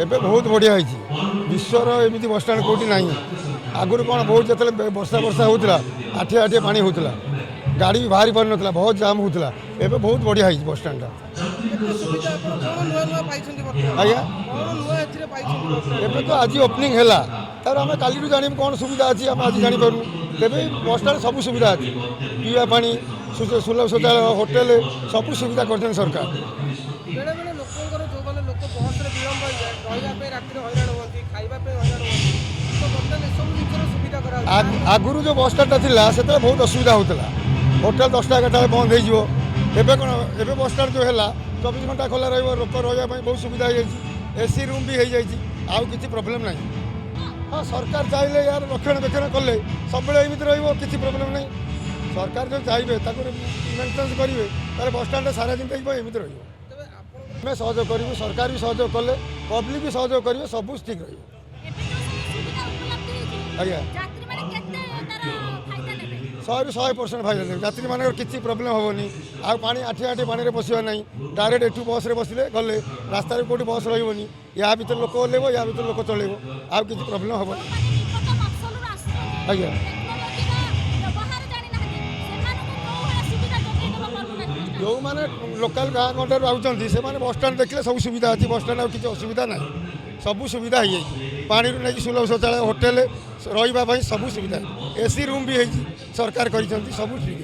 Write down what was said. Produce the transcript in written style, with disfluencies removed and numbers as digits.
ଏବେ ବହୁତ ବଢ଼ିଆ ହେଇଛି। ବିଶ୍ୱର ଏମିତି ବସଷ୍ଟାଣ୍ଡ କେଉଁଠି ନାହିଁ। ଆଗରୁ କ'ଣ ବହୁତ ଯେତେବେଳେ ବର୍ଷା ହେଉଥିଲା ଆଠିଆ ଆଠିଆ ପାଣି ହେଉଥିଲା, ଗାଡ଼ି ବି ବାହାରି ପାରୁନଥିଲା, ବହୁତ ଜାମ୍ ହେଉଥିଲା। ଏବେ ବହୁତ ବଢ଼ିଆ ହେଇଛି ବସଷ୍ଟାଣ୍ଡଟା। ଆଜ୍ଞା, ଏବେ ତ ଆଜି ଓପନିଂ ହେଲା, ତାର ଆମେ କାଲିଠୁ ଜାଣିବୁ କ'ଣ ସୁବିଧା ଅଛି, ଆମେ ଆଜି ଜାଣିପାରୁନୁ। ତେବେ ବସଷ୍ଟାଣ୍ଡ ସବୁ ସୁବିଧା ଅଛି, ପିଇବା ପାଣି, ସୁଲଭ ଶୌଚାଳୟ, ହୋଟେଲ ସବୁ ସୁବିଧା କରିଛନ୍ତି ସରକାର। ବେଳେବେଳେ ଲୋକଙ୍କର ଯେଉଁମାନେ ଲୋକ ବସ୍ରେ ବିଳମ୍ବ ହେଇଯାଏ, ରହିବା ପାଇଁ ରାତିରେ ହଇରାଣ ହୁଅନ୍ତି, ଖାଇବା ପାଇଁ ହଇରାଣ ହୁଅନ୍ତି, ତ ବର୍ତ୍ତମାନ ଏସବୁ ଜିନିଷର ସୁବିଧା କରାଯାଉଛି। ଆଗରୁ ଯେଉଁ ବସଷ୍ଟାଣ୍ଡଟା ଥିଲା ସେତେବେଳେ ବହୁତ ଅସୁବିଧା ହେଉଥିଲା, ହୋଟେଲ 10ଟା 11ଟା ବେଳେ ବନ୍ଦ ହେଇଯିବ। ଏବେ କ'ଣ, ଏବେ ବସଷ୍ଟାଣ୍ଡ ଯେଉଁ ହେଲା 24 ଘଣ୍ଟା ଖୋଲା ରହିବ, ଲୋକ ରହିବା ପାଇଁ ବହୁତ ସୁବିଧା ହେଇଯାଇଛି, ଏସି ରୁମ୍ ବି ହେଇଯାଇଛି, ଆଉ କିଛି ପ୍ରୋବ୍ଲେମ୍ ନାହିଁ। ହଁ, ସରକାର ଚାହିଁଲେ ୟାର ରକ୍ଷଣାବେକ୍ଷଣ କଲେ ସବୁବେଳେ ଏମିତି ରହିବ, କିଛି ପ୍ରୋବ୍ଲେମ୍ ନାହିଁ। ସରକାର ଯେଉଁ ଚାହିଁବେ ତାକୁ ମେଣ୍ଟେନାନ୍ସ କରିବେ, ତାହେଲେ ବସଷ୍ଟାଣ୍ଡରେ ସାରା ଦିନ ପାଇଁ ଏମିତି ରହିବ। ଆମେ ସହଯୋଗ କରିବୁ, ସରକାର ବି ସହଯୋଗ କଲେ, ପବ୍ଲିକ୍ ବି ସହଯୋଗ କରିବେ, ସବୁ ଠିକ୍ ରହିବ। ଆଜ୍ଞା, 100ରୁ 100% ଫାଇଦା ଦେବେ। ଯାତ୍ରୀମାନଙ୍କର କିଛି ପ୍ରୋବ୍ଲେମ୍ ହେବନି। ଆଉ ପାଣି ଆଠିଆ ଆଠି ପାଣିରେ ବସିବା ନାହିଁ, ଡାଇରେକ୍ଟ ଏଠୁ ବସ୍ରେ ବସିଲେ ଗଲେ, ରାସ୍ତାରେ କେଉଁଠି ବସ୍ ରହିବନି, ୟା ଭିତରେ ଲୋକ ଓହ୍ଲେଇବ, ୟା ଭିତରେ ଲୋକ ଚଳେଇବ, ଆଉ କିଛି ପ୍ରୋବ୍ଲେମ୍ ହେବନି। ଆଜ୍ଞା, ଯେଉଁମାନେ ଲୋକାଲ ଗାଁ ଗଣ୍ଡାରୁ ଆସୁଛନ୍ତି ସେମାନେ ବସଷ୍ଟାଣ୍ଡ ଦେଖିଲେ ସବୁ ସୁବିଧା ଅଛି, ବସଷ୍ଟାଣ୍ଡ ଆଉ କିଛି ଅସୁବିଧା ନାହିଁ, ସବୁ ସୁବିଧା ହେଇଯାଇଛି। ପାଣିରୁ ନେଇକି ସୁଲଭ ଶୌଚାଳୟ, ହୋଟେଲ ରହିବା ପାଇଁ ସବୁ ସୁବିଧା, ଏସି ରୁମ୍ ବି ହେଇଛି, ସରକାର କରିଛନ୍ତି, ସବୁ ଠିକ୍।